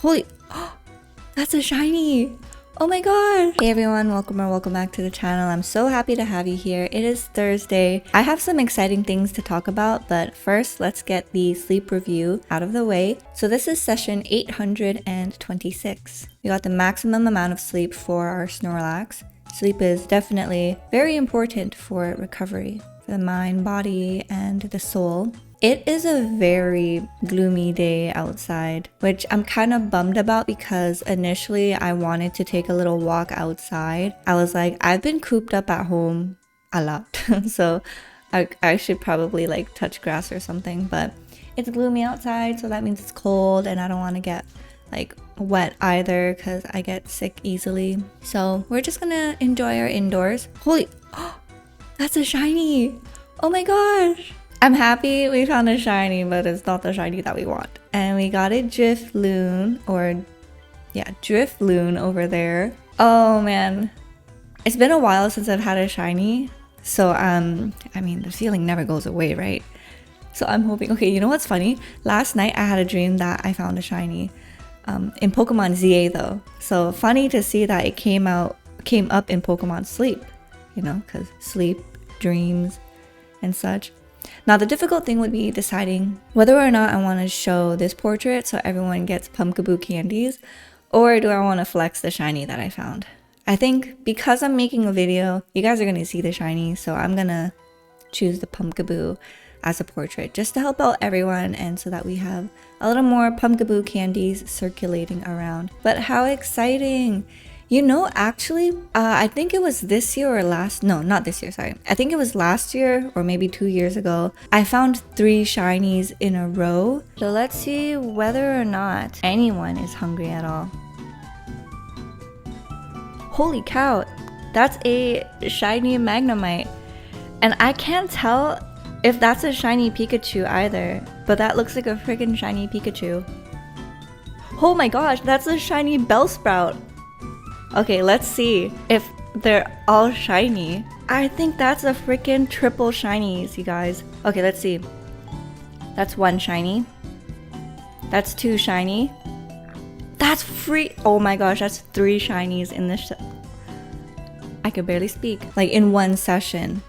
Holy, that's a shiny. Oh my god. Hey everyone, welcome back to the channel. I'm so happy to have you here. It is Thursday. I have some exciting things to talk about, but first let's get the sleep review out of the way. So this is session 826. We got the maximum amount of sleep for our Snorlax. Sleep is definitely very important for recovery, for the mind, body, and the soul. It is a very gloomy day outside, which I'm kind of bummed about because initially I wanted to take a little walk outside. I was like, I've been cooped up at home a lot, so I should probably like touch grass or something, but it's gloomy outside, so that means it's cold and I don't want to get like wet either because I get sick easily. So we're just gonna enjoy our indoors. Holy, that's a shiny. Oh my gosh. I'm happy we found a shiny, but it's not the shiny that we want. And we got a Drifloon, Drifloon over there. Oh man, it's been a while since I've had a shiny. So I mean, the feeling never goes away, right? So I'm hoping, okay, you know what's funny? Last night I had a dream that I found a shiny in Pokemon ZA though. So funny to see that it came up in Pokemon Sleep, you know, because sleep, dreams, and such. Now the difficult thing would be deciding whether or not I want to show this portrait so everyone gets Pumpkaboo candies, or do I want to flex the shiny that I found. I think because I'm making a video, you guys are going to see the shiny, so I'm going to choose the Pumpkaboo as a portrait just to help out everyone and so that we have a little more Pumpkaboo candies circulating around. But how exciting! You know, actually, I think it was this year or not this year, sorry. I think it was last year or maybe 2 years ago. I found 3 shinies in a row. So let's see whether or not anyone is hungry at all. Holy cow, that's a shiny Magnemite. And I can't tell if that's a shiny Pikachu either, but that looks like a freaking shiny Pikachu. Oh my gosh, that's a shiny Bellsprout. Okay, let's see if they're all shiny. I think that's a freaking triple shinies, you guys. Okay, let's see. That's 1 shiny. That's 2 shiny. That's free. Oh my gosh, that's 3 shinies in this. I could barely speak. Like in one session.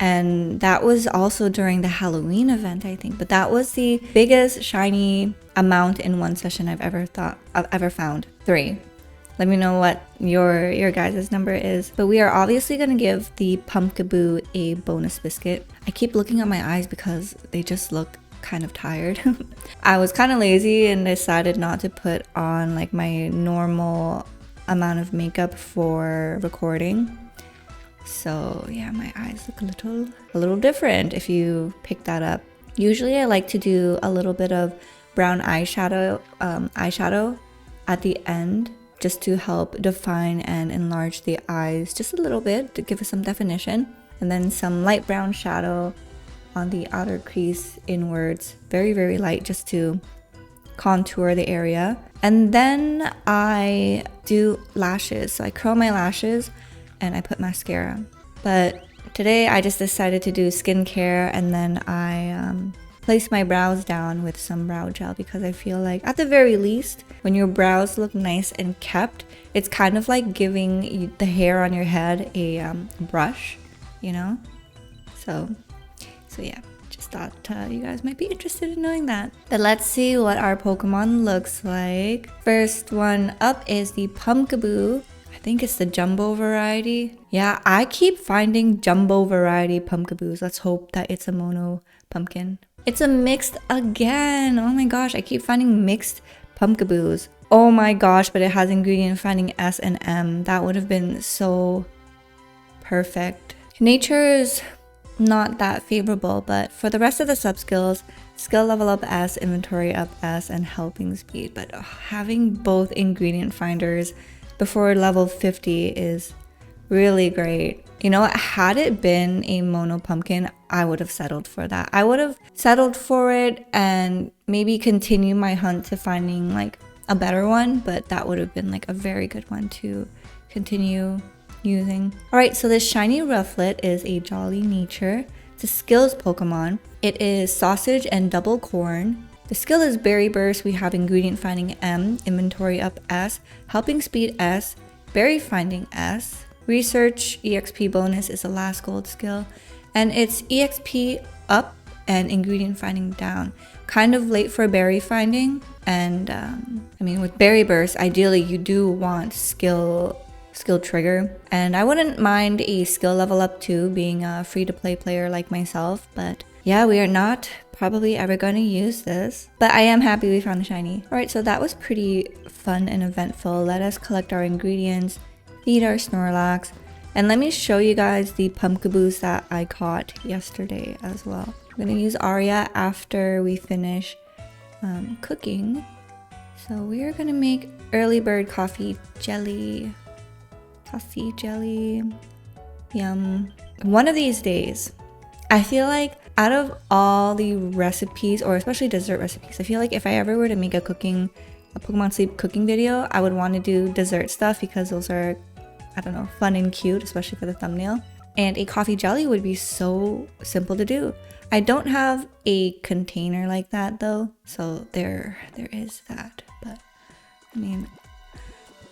And that was also during the Halloween event, I think. But that was the biggest shiny amount in one session I've ever found. 3. Let me know what your guys' number is. But we are obviously going to give the Pumpkaboo a bonus biscuit. I keep looking at my eyes because they just look kind of tired. I was kind of lazy and decided not to put on like my normal amount of makeup for recording. So yeah, my eyes look a little different if you pick that up. Usually I like to do a little bit of brown eyeshadow at the end, just to help define and enlarge the eyes just a little bit to give us some definition. And then some light brown shadow on the outer crease inwards, very, very light, just to contour the area. And then I do lashes. So I curl my lashes and I put mascara. But today I just decided to do skincare, and then I place my brows down with some brow gel because I feel like at the very least when your brows look nice and kept, it's kind of like giving the hair on your head a brush, you know. So yeah, just thought you guys might be interested in knowing that. But let's see what our Pokemon looks like. First one up is the Pumpkaboo. I think it's the jumbo variety. Yeah, I keep finding jumbo variety Pumpkaboos. Let's hope that it's a mono pumpkin. It's a mixed again. Oh my gosh, I keep finding mixed Pumpkaboos. Oh my gosh, but it has ingredient finding S and M. That would have been so perfect. Nature is not that favorable, but for the rest of the sub skills, skill level up S, inventory up S, and helping speed. But having both ingredient finders before level 50 is really great. You know, had it been a mono pumpkin, I would have settled for that. I would have settled for it and maybe continue my hunt to finding like a better one, but that would have been like a very good one to continue using. Alright, so this shiny Rufflet is a Jolly Nature. It's a skills Pokemon. It is sausage and double corn. The skill is Berry Burst. We have Ingredient Finding M, Inventory Up S, Helping Speed S, Berry Finding S. Research EXP bonus is the last gold skill, and it's EXP up and Ingredient Finding down. Kind of late for Berry Finding, and I mean, with Berry Burst, ideally you do want skill trigger, and I wouldn't mind a skill level up too, being a free-to-play player like myself. But yeah, we are not probably ever going to use this, but I am happy we found the shiny. All right, so that was pretty fun and eventful. Let us collect our ingredients, feed our Snorlax, and let me show you guys the Pumpkaboos that I caught yesterday as well. I'm gonna use Arya after we finish cooking. So we are gonna make early bird coffee jelly. Coffee jelly, yum. One of these days, I feel like out of all the recipes, or especially dessert recipes, I feel like if I ever were to make a Pokemon Sleep cooking video, I would want to do dessert stuff because those are, I don't know, fun and cute, especially for the thumbnail. And a coffee jelly would be so simple to do. I don't have a container like that though, so there is that. But I mean,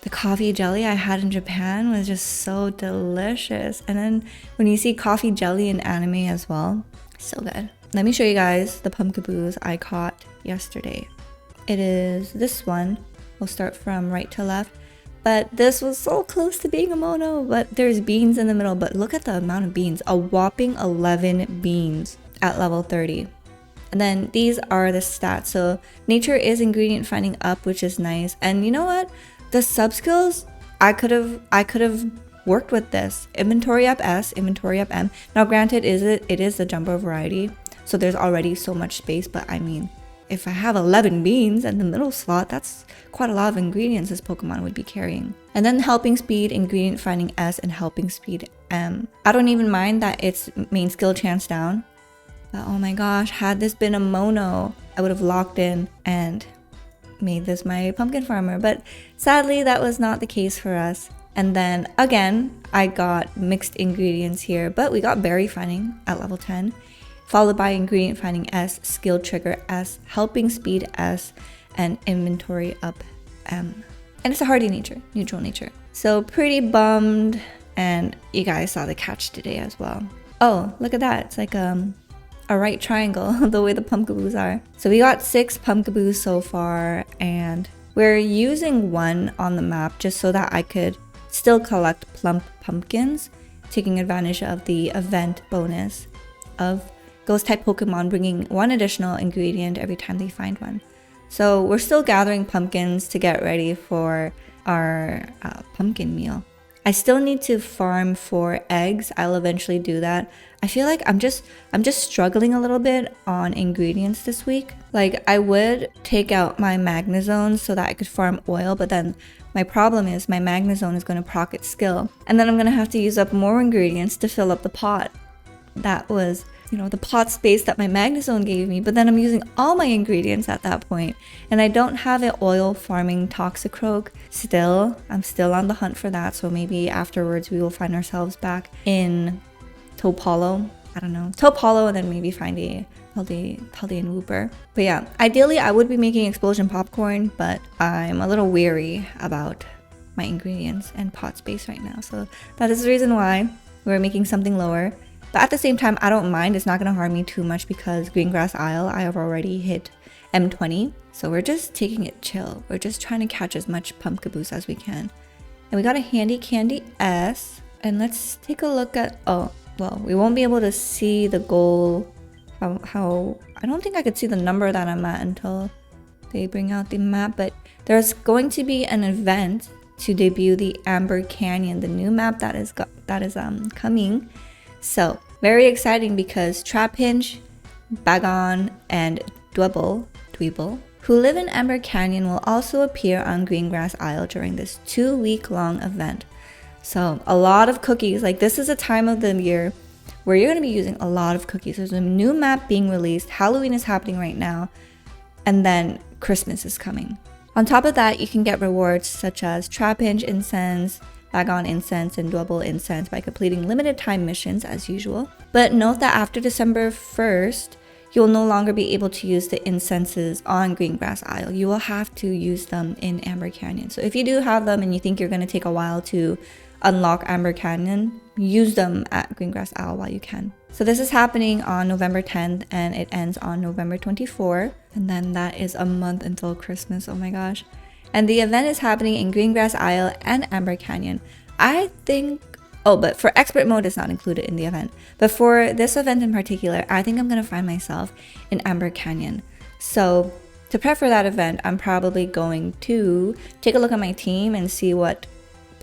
the coffee jelly I had in Japan was just so delicious. And then when you see coffee jelly in anime as well, so good. Let me show you guys the Pumpkaboos I caught yesterday. It is this one. We'll start from right to left. But this was so close to being a mono, but there's beans in the middle. But look at the amount of beans, a whopping 11 beans at level 30. And then these are the stats. So nature is Ingredient Finding up, which is nice. And you know what? The sub skills, I could have worked with this. Inventory Up S, Inventory Up M. Now granted, it is the jumbo variety, so there's already so much space, but I mean, if I have 11 beans in the middle slot, that's quite a lot of ingredients this Pokemon would be carrying. And then Helping Speed, Ingredient Finding S, and Helping Speed M. I don't even mind that it's main skill chance down, but oh my gosh, had this been a mono, I would have locked in and made this my pumpkin farmer, but sadly that was not the case for us. And then again, I got mixed ingredients here, but we got Berry Finding at level 10, followed by Ingredient Finding S, Skill Trigger S, Helping Speed S, and Inventory Up M. And it's a hardy nature, neutral nature. So pretty bummed, and you guys saw the catch today as well. Oh, look at that, it's like a right triangle, the way the Pumpkaboos are. So we got 6 Pumpkaboos so far, and we're using one on the map just so that I could still collect plump pumpkins, taking advantage of the event bonus of Ghost type Pokemon bringing one additional ingredient every time they find one. So we're still gathering pumpkins to get ready for our pumpkin meal. I still need to farm for eggs. I'll eventually do that. I feel like I'm just struggling a little bit on ingredients this week. Like, I would take out my Magnezone so that I could farm oil, but then my problem is my Magnezone is going to proc its skill, and then I'm going to have to use up more ingredients to fill up the pot. That was, you know, the pot space that my Magnezone gave me, but then I'm using all my ingredients at that point, and I don't have an oil farming Toxicroak still. I'm still on the hunt for that, so maybe afterwards we will find ourselves back in Taupe Hollow. I don't know, Taupe Hollow, and then maybe find a Paldean Wooper. But yeah, ideally I would be making explosion popcorn, but I'm a little weary about my ingredients and pot space right now, so that is the reason why we're making something lower. But at the same time, I don't mind. It's not going to harm me too much because Greengrass Isle, I have already hit M20. So we're just taking it chill. We're just trying to catch as much Pumpkaboos as we can. And we got a Handy Candy S. And let's take a look at, oh, well, we won't be able to see the goal. How I don't think I could see the number that I'm at until they bring out the map. But there's going to be an event to debut the Amber Canyon, the new map that is coming. So, very exciting because Trapinch, Bagon, and Dwebble, who live in Amber Canyon, will also appear on Greengrass Isle during this 2-week-long event. So, a lot of cookies. Like, this is a time of the year where you're going to be using a lot of cookies. There's a new map being released, Halloween is happening right now, and then Christmas is coming. On top of that, you can get rewards such as Trapinch Incense, Bagon Incense, and Dwebble Incense by completing limited time missions as usual. But note that after December 1st, you'll no longer be able to use the incenses on Greengrass Isle. You will have to use them in Amber Canyon. So if you do have them and you think you're going to take a while to unlock Amber Canyon, use them at Greengrass Isle while you can. So this is happening on November 10th and it ends on November 24th. And then that is a month until Christmas. Oh my gosh. And the event is happening in Greengrass Isle and Amber Canyon. I think, oh, but for expert mode, it's not included in the event. But for this event in particular, I think I'm going to find myself in Amber Canyon. So to prep for that event, I'm probably going to take a look at my team and see what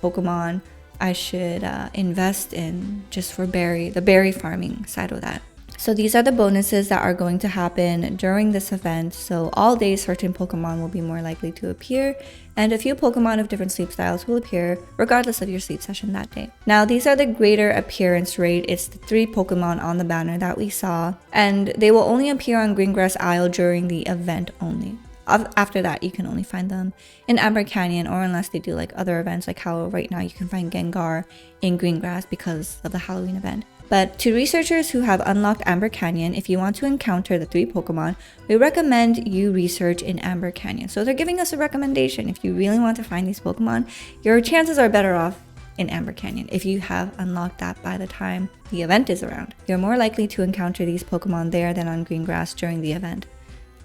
Pokemon I should invest in just for the berry farming side of that. So these are the bonuses that are going to happen during this event. So all day certain Pokemon will be more likely to appear, and a few Pokemon of different sleep styles will appear regardless of your sleep session that day. Now these are the greater appearance rate. It's the 3 Pokemon on the banner that we saw, and they will only appear on Greengrass Isle during the event only. After that, you can only find them in Amber Canyon, or unless they do like other events, like how right now you can find Gengar in Greengrass because of the Halloween event. But to researchers who have unlocked Amber Canyon, if you want to encounter the 3 Pokemon, we recommend you research in Amber Canyon. So they're giving us a recommendation. If you really want to find these Pokemon, your chances are better off in Amber Canyon. If you have unlocked that by the time the event is around, you're more likely to encounter these Pokemon there than on Greengrass during the event.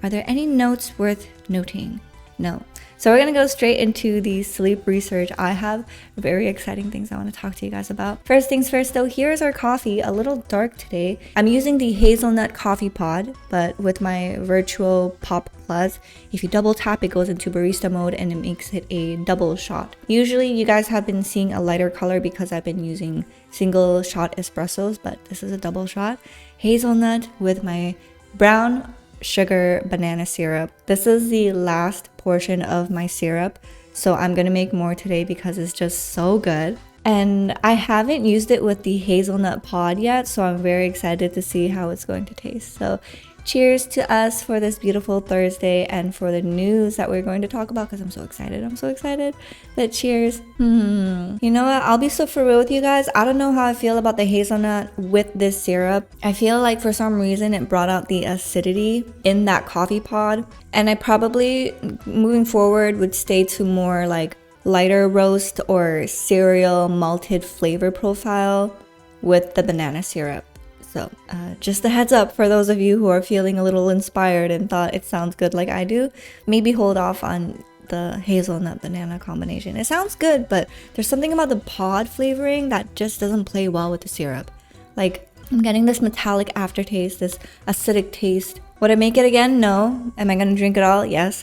Are there any notes worth noting? No. So we're going to go straight into the sleep research. I have very exciting things I want to talk to you guys about. First things first though, here's our coffee. A little dark today. I'm using the hazelnut coffee pod, but with my virtual Pop Plus, if you double tap, it goes into barista mode and it makes it a double shot. Usually you guys have been seeing a lighter color because I've been using single shot espressos, but this is a double shot. Hazelnut with my brown sugar banana syrup. This is the last portion of my syrup, so I'm gonna make more today because it's just so good. And I haven't used it with the hazelnut pod yet, so I'm very excited to see how it's going to taste. So cheers to us for this beautiful Thursday and for the news that we're going to talk about, because I'm so excited. But cheers. You know what, I'll be so for real with you guys. I don't know how I feel about the hazelnut with this syrup. I feel like for some reason it brought out the acidity in that coffee pod, and I probably moving forward would stay to more like lighter roast or cereal malted flavor profile with the banana syrup. So just a heads up for those of you who are feeling a little inspired and thought it sounds good like I do, maybe hold off on the hazelnut banana combination. It sounds good, but there's something about the pod flavoring that just doesn't play well with the syrup. Like, I'm getting this metallic aftertaste, this acidic taste. Would I make it again? No. Am I gonna drink it all? Yes.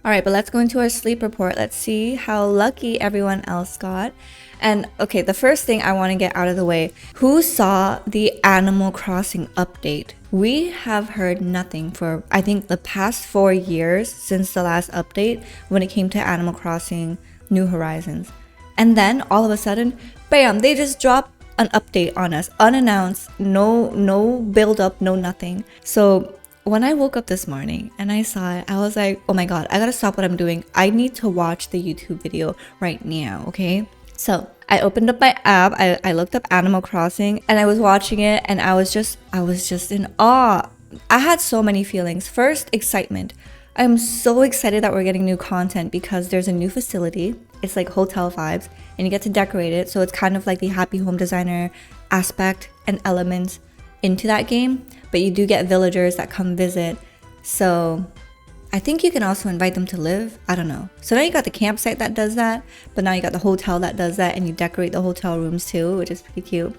Alright, but let's go into our sleep report. Let's see how lucky everyone else got. And okay, the first thing I want to get out of the way, who saw the Animal Crossing update? We have heard nothing for, I think, the past 4 years since the last update when it came to Animal Crossing New Horizons. And then all of a sudden, bam, they just dropped an update on us, unannounced, no build up, no nothing. So when I woke up this morning and I saw it, I was like, oh my god, I gotta stop what I'm doing. I need to watch the YouTube video right now, okay? So I opened up my app, I looked up Animal Crossing and I was watching it and I was just in awe. I had so many feelings. First, excitement. I'm so excited that we're getting new content because there's a new facility. It's like hotel vibes and you get to decorate it. So it's kind of like the Happy Home Designer aspect and elements into that game. But you do get villagers that come visit. So I think you can also invite them to live. I don't know. So now you got the campsite that does that, but now you got the hotel that does that, and you decorate the hotel rooms too, which is pretty cute.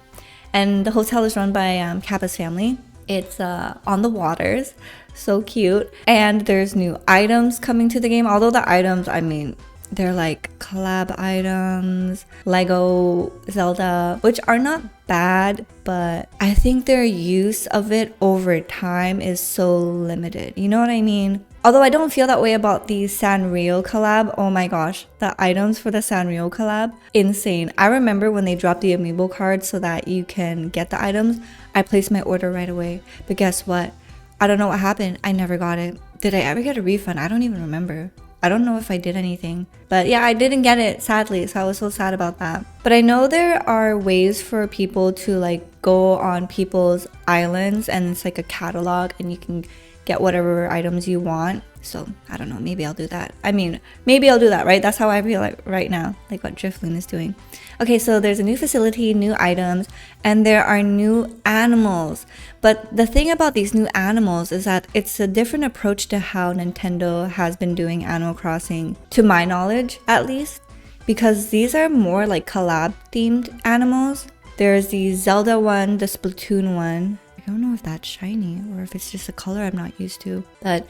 And the hotel is run by Kappa's family. It's on the waters, so cute. And there's new items coming to the game. Although the items, I mean, they're like collab items, Lego Zelda, which are not bad, but I think their use of it over time is so limited. You know what I mean? Although I don't feel that way about the Sanrio collab. Oh my gosh, the items for the Sanrio collab, insane. I remember when they dropped the amiibo card so that you can get the items, I placed my order right away. But guess what? I don't know what happened. I never got it. Did I ever get a refund? I don't even remember. I don't know if I did anything. But yeah, I didn't get it, sadly, so I was so sad about that. But I know there are ways for people to like go on people's islands and it's like a catalog and you can get whatever items you want. So I don't know, maybe I'll do that. I mean, maybe I'll do that, right? That's how I feel like right now, like what Drifloon is doing. Okay, so there's a new facility, new items, and there are new animals. But the thing about these new animals is that it's a different approach to how Nintendo has been doing Animal Crossing, to my knowledge at least, because these are more like collab themed animals. There's the Zelda one, the Splatoon one. I don't know if that's shiny or if it's just a color I'm not used to, but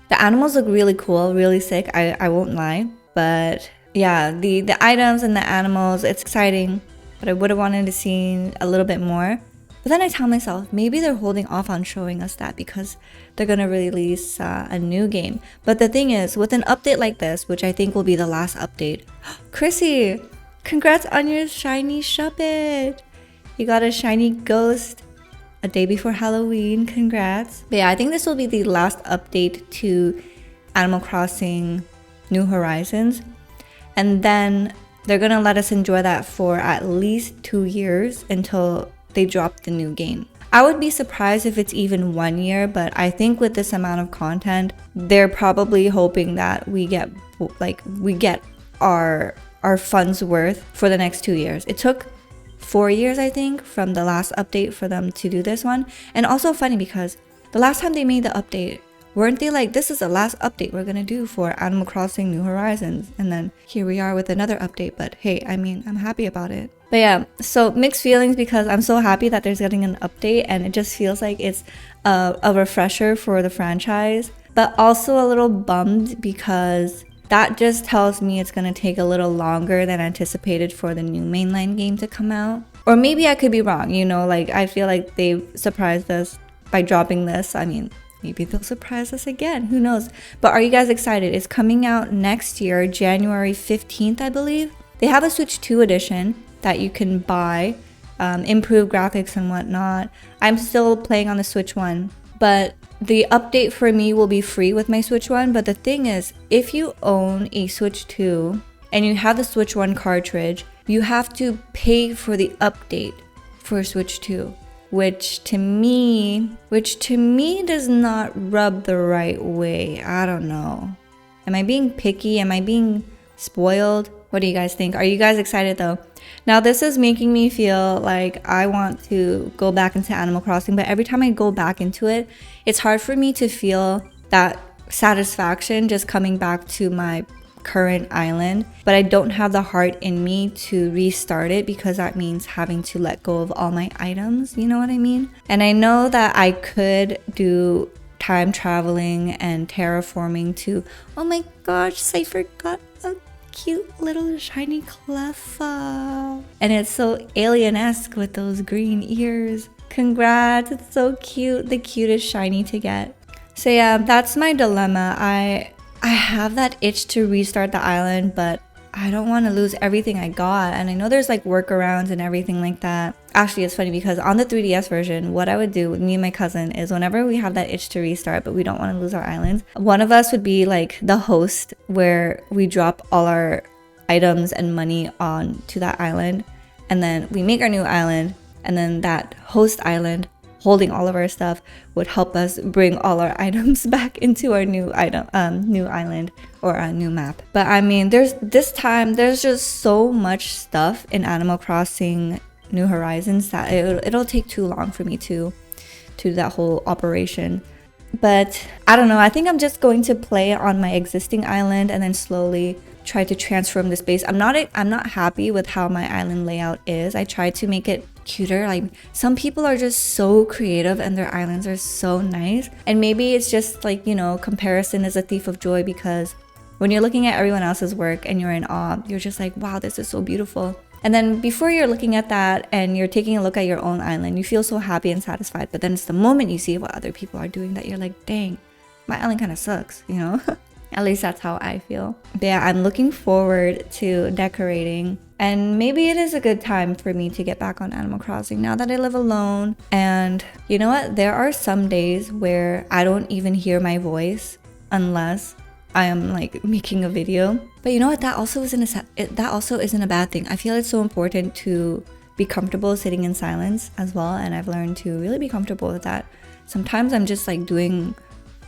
the animals look really cool, really sick, I won't lie. But yeah, the items and the animals, it's exciting, but I would have wanted to see a little bit more. But then I tell myself, maybe they're holding off on showing us that because they're going to release a new game. But the thing is, with an update like this, which I think will be the last update, Chrissy, congrats on your shiny Shuppet! You got a shiny ghost a day before Halloween, congrats. But yeah, I think this will be the last update to Animal Crossing New Horizons. And then they're gonna let us enjoy that for at least 2 years until they drop the new game. I would be surprised if it's even 1 year, but I think with this amount of content, they're probably hoping that we get our funds worth for the next 2 years. It took 4 years, I think, from the last update for them to do this one. And also funny because the last time they made the update, weren't they like, this is the last update we're gonna do for Animal Crossing New Horizons? And then here we are with another update, but hey, I mean, I'm happy about it. But yeah, so mixed feelings because I'm so happy that there's getting an update and it just feels like it's a refresher for the franchise, but also a little bummed because that just tells me it's gonna take a little longer than anticipated for the new mainline game to come out. Or maybe I could be wrong, you know, like I feel like they surprised us by dropping this. I mean, maybe they'll surprise us again, who knows? But are you guys excited? It's coming out next year, January 15th, I believe. They have a Switch 2 edition that you can buy, improved graphics and whatnot. I'm still playing on the Switch 1, but the update for me will be free with my Switch 1. But the thing is, if you own a Switch 2 and you have the Switch 1 cartridge, you have to pay for the update for Switch 2, which to me does not rub the right way. I don't know. Am I being picky? Am I being spoiled? What do you guys think? Are you guys excited though? Now this is making me feel like I want to go back into Animal Crossing, but every time I go back into it, it's hard for me to feel that satisfaction just coming back to my current island. But I don't have the heart in me to restart it because that means having to let go of all my items, you know what I mean? And I know that I could do time traveling and terraforming to, oh my gosh, I forgot a cute little shiny Cleffa. And it's so alien-esque with those green ears. Congrats, it's so cute, the cutest shiny to get. So yeah, that's my dilemma. I have that itch to restart the island, but I don't want to lose everything I got. And I know there's like workarounds and everything like that. Actually, it's funny because on the 3DS version, what I would do with me and my cousin is whenever we have that itch to restart, but we don't want to lose our islands, one of us would be like the host where we drop all our items and money on to that island. And then we make our new island. And then that host island holding all of our stuff would help us bring all our items back into our new island or a new map. But I mean, there's just so much stuff in Animal Crossing New Horizons that it'll take too long for me to do that whole operation. But I don't know, I think I'm just going to play on my existing island and then slowly try to transform this base. I'm not happy with how my island layout is. I tried to make it cuter. Like, some people are just so creative and their islands are so nice. And maybe it's just like, you know, comparison is a thief of joy, because when you're looking at everyone else's work and you're in awe, you're just like, wow, this is so beautiful. And then before you're looking at that and you're taking a look at your own island, you feel so happy and satisfied. But then it's the moment you see what other people are doing that you're like, dang, my island kind of sucks, you know? At least that's how I feel. But yeah, I'm looking forward to decorating. And maybe it is a good time for me to get back on Animal Crossing now that I live alone. And you know what? There are some days where I don't even hear my voice unless I am like making a video. But you know what? That also isn't a bad thing. I feel it's so important to be comfortable sitting in silence as well, and I've learned to really be comfortable with that. Sometimes I'm just like doing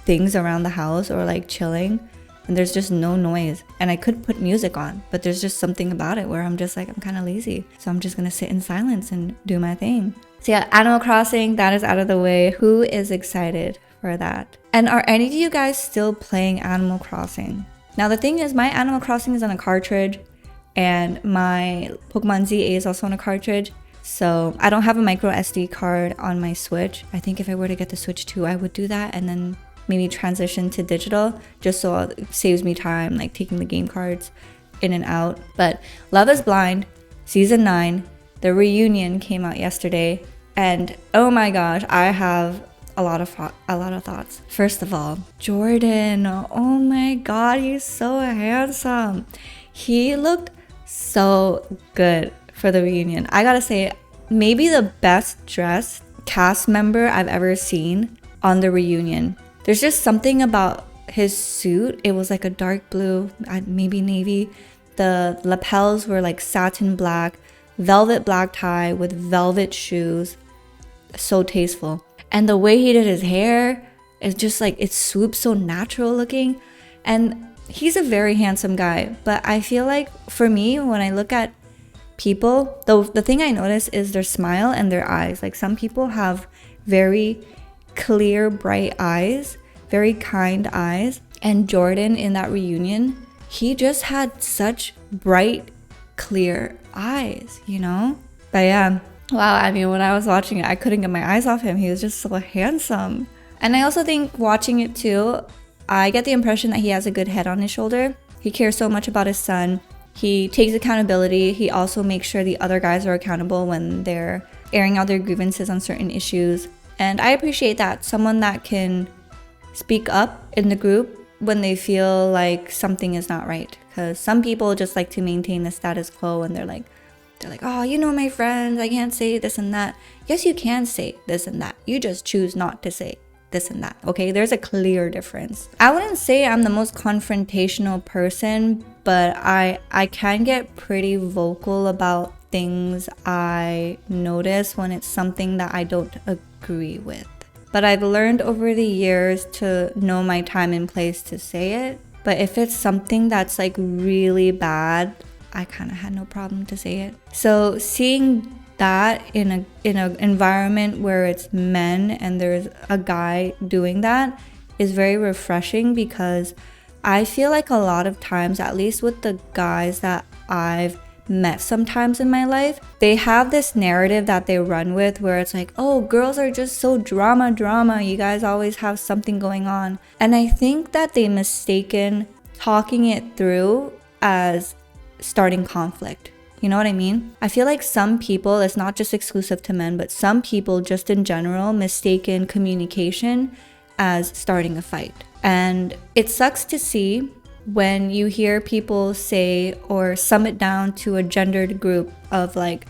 things around the house or like chilling, and there's just no noise, and I could put music on, but there's just something about it where I'm just like, I'm kind of lazy, so I'm just gonna sit in silence and do my thing. So yeah, Animal Crossing, that is out of the way. Who is excited for that? And are any of you guys still playing Animal Crossing? Now the thing is, my Animal Crossing is on a cartridge, and my Pokemon ZA is also on a cartridge, so I don't have a micro SD card on my Switch. I think if I were to get the Switch 2, I would do that and then maybe transition to digital, just so it saves me time like taking the game cards in and out. But Love is Blind season 9, the reunion came out yesterday, and oh my gosh, I have a lot of thoughts. First of all, Jordan, oh my god, he's so handsome. He looked so good for the reunion. I gotta say, maybe the best dressed cast member I've ever seen on the reunion. There's just something about his suit. It was like a dark blue, maybe navy. The lapels were like satin black, velvet black tie with velvet shoes. So tasteful. And the way he did his hair is just like, it swoops so natural looking. And he's a very handsome guy. But I feel like for me, when I look at people, the thing I notice is their smile and their eyes. Like some people have very clear, bright eyes, very kind eyes. And Jordan in that reunion, he just had such bright, clear eyes, you know? But yeah, wow, I mean, when I was watching it, I couldn't get my eyes off him. He was just so handsome. And I also think watching it too, I get the impression that he has a good head on his shoulder. He cares so much about his son. He takes accountability. He also makes sure the other guys are accountable when they're airing out their grievances on certain issues. And I appreciate that. Someone that can speak up in the group when they feel like something is not right. Because some people just like to maintain the status quo, and they're like, oh, you know, my friends, I can't say this and that. Yes, you can say this and that. You just choose not to say this and that. Okay, there's a clear difference. I wouldn't say I'm the most confrontational person, but I can get pretty vocal about things I notice when it's something that I don't agree with. But I've learned over the years to know my time and place to say it. But if it's something that's like really bad, I kind of had no problem to say it. So seeing that in an environment where it's men and there's a guy doing that is very refreshing, because I feel like a lot of times, at least with the guys that I've met sometimes in my life, they have this narrative that they run with where it's like, oh, girls are just so drama, you guys always have something going on. And I think that they mistaken talking it through as starting conflict. You know what I mean? I feel like some people, it's not just exclusive to men, but some people just in general mistaken communication as starting a fight. And it sucks to see when you hear people say or sum it down to a gendered group of like,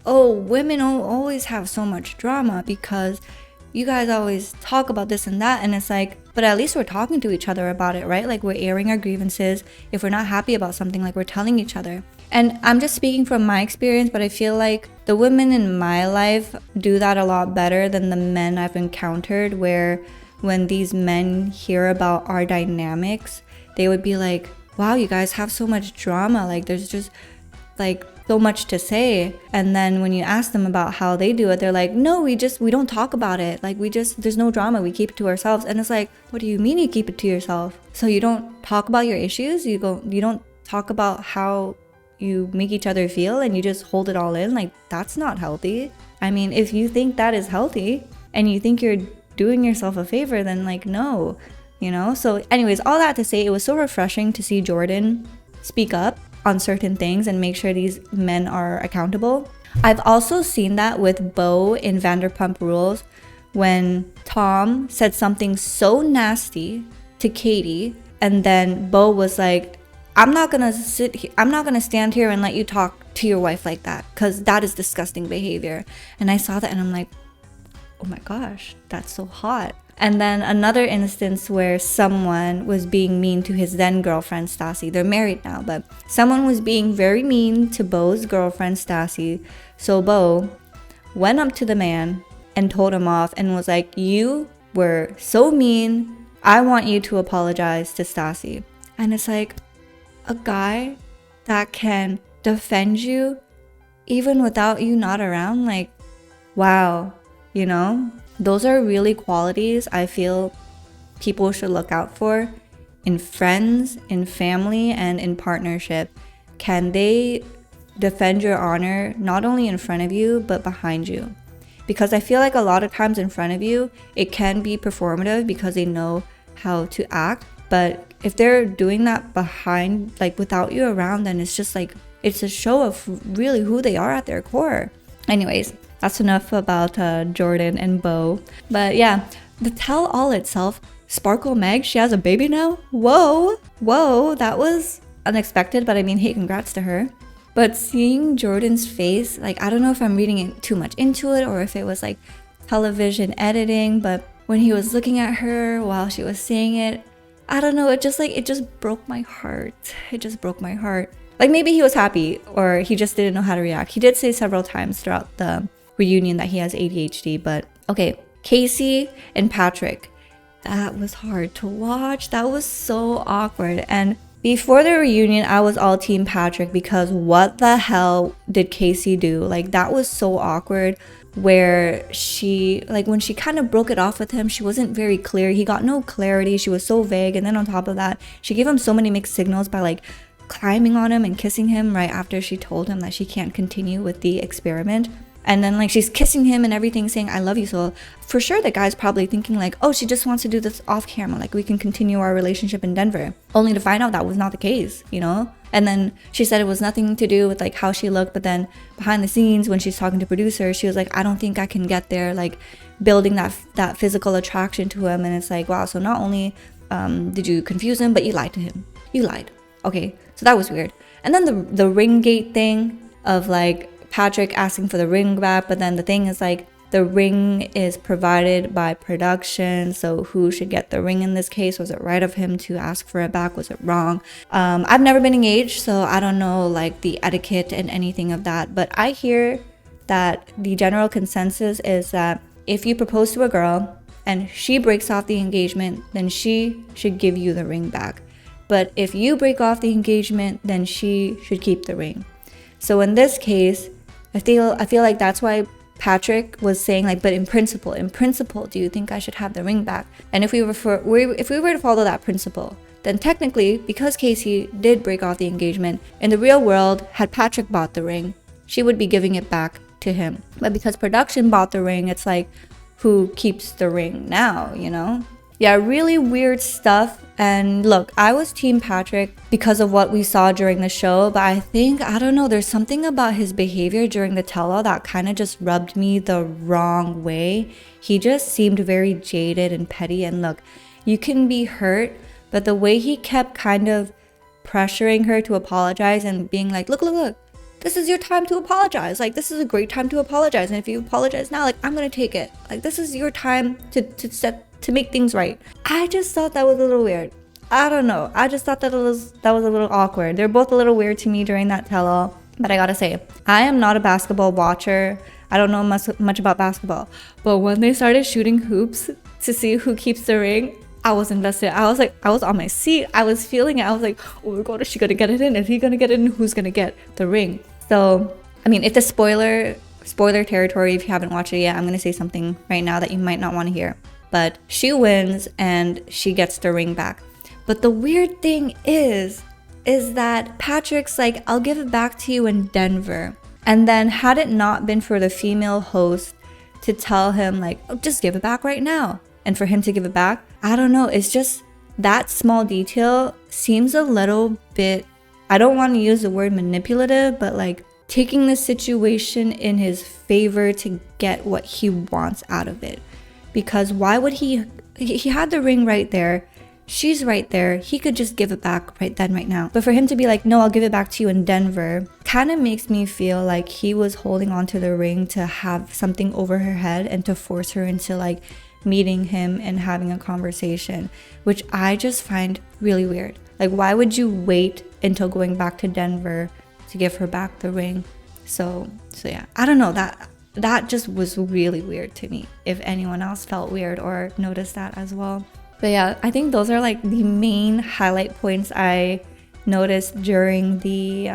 oh, women always have so much drama because you guys always talk about this and that. And it's like, but at least we're talking to each other about it, right? Like we're airing our grievances. If we're not happy about something, like we're telling each other. And I'm just speaking from my experience, but I feel like the women in my life do that a lot better than the men I've encountered, where when these men hear about our dynamics, they would be like, wow, you guys have so much drama. Like there's just like so much to say. And then when you ask them about how they do it, they're like, no, we don't talk about it. Like there's no drama. We keep it to ourselves. And it's like, what do you mean you keep it to yourself? So you don't talk about your issues? You don't talk about how you make each other feel, and you just hold it all in? Like, that's not healthy. I mean, if you think that is healthy and you think you're doing yourself a favor, then like, no, you know? So anyways, all that to say, it was so refreshing to see Jordan speak up on certain things and make sure these men are accountable. I've also seen that with Bo in Vanderpump Rules, when Tom said something so nasty to Katie, and then Bo was like, I'm not gonna stand here and let you talk to your wife like that, because that is disgusting behavior. And I saw that and I'm like, oh my gosh, that's so hot. And then another instance where someone was being mean to his then girlfriend Stassi. They're married now, but someone was being very mean to Bo's girlfriend Stassi. So Bo went up to the man and told him off and was like, you were so mean. I want you to apologize to Stassi. And it's like, a guy that can defend you even without you not around, like, wow, you know? Those are really qualities I feel people should look out for in friends, in family, and in partnership. Can they defend your honor not only in front of you, but behind you? Because I feel like a lot of times in front of you, it can be performative because they know how to act. But if they're doing that behind, like without you around, then it's just like, it's a show of really who they are at their core. Anyways, that's enough about Jordan and Bo. But yeah, the tell-all itself, Sparkle Meg, she has a baby now? Whoa, that was unexpected, but I mean, hey, congrats to her. But seeing Jordan's face, like, I don't know if I'm reading it too much into it or if it was like television editing, but when he was looking at her while she was saying it, I don't know, it just broke my heart. It just broke my heart. Like maybe he was happy or he just didn't know how to react. He did say several times throughout the reunion that he has ADHD, but okay. Casey and Patrick, that was hard to watch. That was so awkward. And before the reunion, I was all team Patrick because what the hell did Casey do? Like that was so awkward where she, like when she kind of broke it off with him, she wasn't very clear. He got no clarity. She was so vague. And then on top of that, she gave him so many mixed signals by like climbing on him and kissing him right after she told him that she can't continue with the experiment. And then like she's kissing him and everything, saying I love you. So for sure the guy's probably thinking like, oh, she just wants to do this off camera, like we can continue our relationship in Denver, only to find out that was not the case, you know. And then she said it was nothing to do with like how she looked, but then behind the scenes when she's talking to producers, she was like, I don't think I can get there, like building that physical attraction to him. And it's like, wow, so not only did you confuse him, but you lied to him. You lied. Okay, so that was weird. And then the ring gate thing of like Patrick asking for the ring back, but then the thing is like the ring is provided by production, so who should get the ring in this case? Was it right of him to ask for it back? Was it wrong? I've never been engaged, so I don't know like the etiquette and anything of that, but I hear that the general consensus is that if you propose to a girl and she breaks off the engagement, then she should give you the ring back. But if you break off the engagement, then she should keep the ring. So in this case, I feel like that's why Patrick was saying like, but in principle, do you think I should have the ring back? And if we were to follow that principle, then technically, because Casey did break off the engagement, in the real world, had Patrick bought the ring, she would be giving it back to him. But because production bought the ring, it's like, who keeps the ring now, you know? Yeah, really weird stuff. And look, I was team Patrick because of what we saw during the show, but I don't know, there's something about his behavior during the tell-all that kind of just rubbed me the wrong way. He just seemed very jaded and petty, and look, you can be hurt, but the way he kept kind of pressuring her to apologize and being like, look, this is your time to apologize. Like, this is a great time to apologize. And if you apologize now, like, I'm gonna take it. Like, this is your time to make things right. I just thought that was a little weird. I don't know. I just thought that was a little awkward. They're both a little weird to me during that tell-all. But I gotta say, I am not a basketball watcher. I don't know much about basketball. But when they started shooting hoops to see who keeps the ring, I was invested. I was on my seat. I was feeling it. I was like, oh my god, is she gonna get it in? Is he gonna get it in? Who's gonna get the ring? So, I mean, it's a spoiler territory. If you haven't watched it yet, I'm gonna say something right now that you might not want to hear. But she wins and she gets the ring back. But the weird thing is that Patrick's like, I'll give it back to you in Denver. And then had it not been for the female host to tell him like, oh, just give it back right now, and for him to give it back, I don't know, it's just that small detail seems a little bit, I don't want to use the word manipulative, but like taking the situation in his favor to get what he wants out of it. Because why would he had the ring right there, she's right there, he could just give it back right then, right now. But for him to be like, no, I'll give it back to you in Denver, kind of makes me feel like he was holding on to the ring to have something over her head and to force her into like meeting him and having a conversation, which I just find really weird. Like, why would you wait until going back to Denver to give her back the ring? So yeah, I don't know, that just was really weird to me, if anyone else felt weird or noticed that as well. But yeah, I think those are like the main highlight points I noticed during the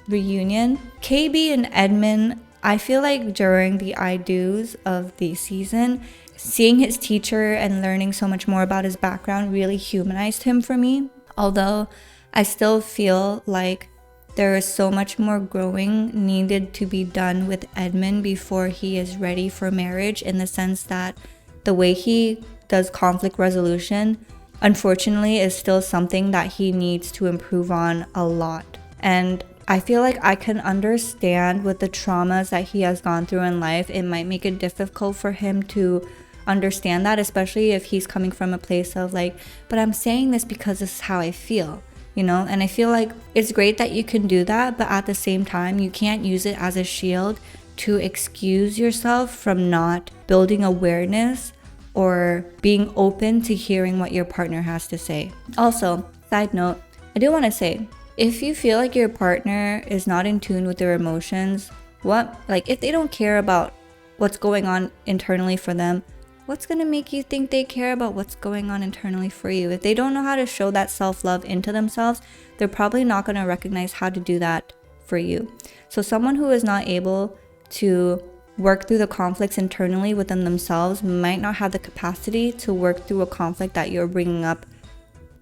reunion. KB and Edmund, I feel like during the I do's of the season, seeing his teacher and learning so much more about his background really humanized him for me. Although I still feel like there is so much more growing needed to be done with Edmund before he is ready for marriage, in the sense that the way he does conflict resolution, unfortunately, is still something that he needs to improve on a lot. And I feel like I can understand with the traumas that he has gone through in life, it might make it difficult for him to understand that, especially if he's coming from a place of like, but I'm saying this because this is how I feel. You know, and I feel like it's great that you can do that, but at the same time, you can't use it as a shield to excuse yourself from not building awareness or being open to hearing what your partner has to say. Also, side note, I do want to say, if you feel like your partner is not in tune with their emotions, if they don't care about what's going on internally for them, what's going to make you think they care about what's going on internally for you? If they don't know how to show that self-love into themselves, they're probably not going to recognize how to do that for you. So someone who is not able to work through the conflicts internally within themselves might not have the capacity to work through a conflict that you're bringing up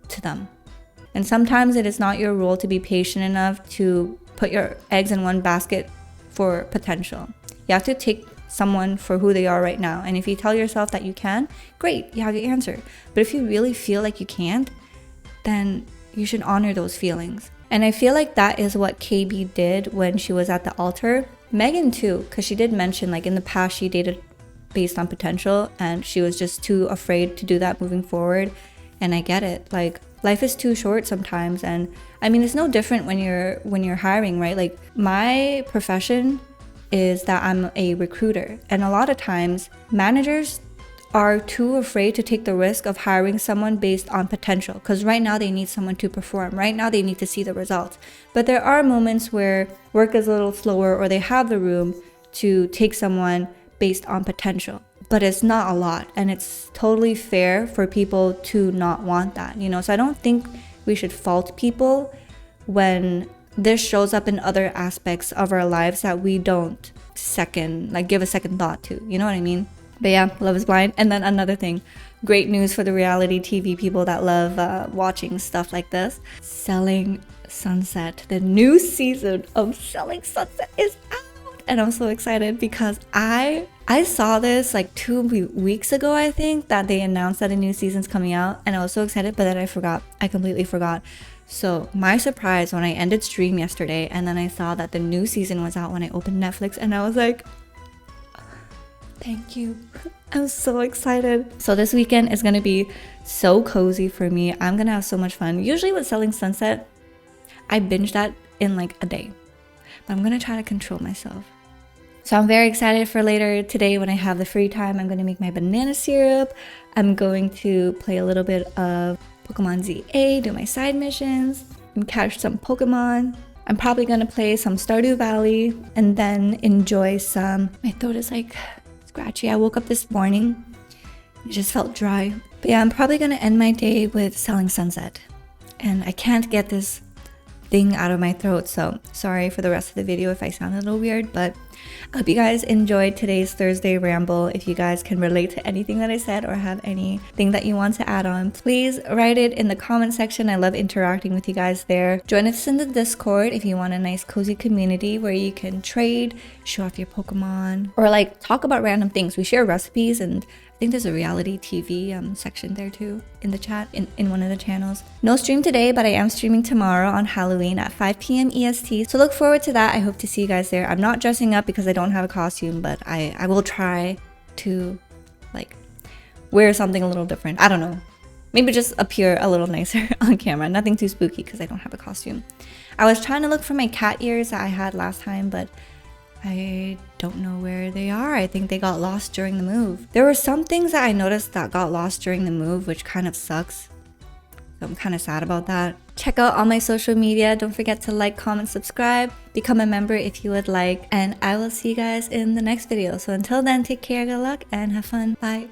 to them. And sometimes it is not your role to be patient enough to put your eggs in one basket for potential. You have to take someone for who they are right now. And if you tell yourself that you can, great, you have your answer. But if you really feel like you can't, then you should honor those feelings. And I feel like that is what KB did when she was at the altar. Megan too, because she did mention like in the past she dated based on potential and she was just too afraid to do that moving forward. And I get it. Like, life is too short sometimes. And I mean, it's no different when you're hiring, right? Like, my profession is that I'm a recruiter, and a lot of times managers are too afraid to take the risk of hiring someone based on potential, because right now they need someone to perform. Right now they need to see the results. But there are moments where work is a little slower or they have the room to take someone based on potential. But it's not a lot, and it's totally fair for people to not want that, you know? So I don't think we should fault people when this shows up in other aspects of our lives that we don't give a second thought to, you know what I mean? But yeah, Love is Blind. And then another thing, great news for the reality TV people that love watching stuff like this. Selling Sunset, the new season of Selling Sunset is out, and I'm so excited because I saw this like 2 weeks ago, I think, that they announced that a new season's coming out, and I was so excited, but then I completely forgot. So my surprise when I ended stream yesterday and then I saw that the new season was out when I opened Netflix, and I was like, thank you. I'm so excited. So this weekend is going to be so cozy for me. I'm going to have so much fun. Usually with Selling Sunset, I binge that in like a day, but I'm going to try to control myself. So I'm very excited for later today when I have the free time. I'm going to make my banana syrup. I'm going to play a little bit of Pokemon ZA, do my side missions, and catch some Pokemon. I'm probably going to play some Stardew Valley and then enjoy some... My throat is like scratchy. I woke up this morning. It just felt dry. But yeah, I'm probably going to end my day with Selling Sunset. And I can't get this thing out of my throat, so sorry for the rest of the video if I sound a little weird, but I hope you guys enjoyed today's Thursday ramble. If you guys can relate to anything that I said or have anything that you want to add on, please write it in the comment section. I love interacting with you guys there. Join us in the Discord if you want a nice cozy community where you can trade, show off your Pokemon, or like talk about random things. We share recipes, and I think there's a reality TV section there too in the chat in one of the channels. No stream today, but I am streaming tomorrow on Halloween at 5 p.m. EST. So look forward to that. I hope to see you guys there. I'm not dressing up because I don't have a costume, but I will try to like wear something a little different. I don't know. Maybe just appear a little nicer on camera. Nothing too spooky because I don't have a costume. I was trying to look for my cat ears that I had last time, but I don't know where they are. I think they got lost during the move. There were some things that I noticed that got lost during the move, which kind of sucks. So I'm kind of sad about that. Check out all my social media. Don't forget to like, comment, subscribe. Become a member if you would like. And I will see you guys in the next video. So until then, take care, good luck, and have fun. Bye.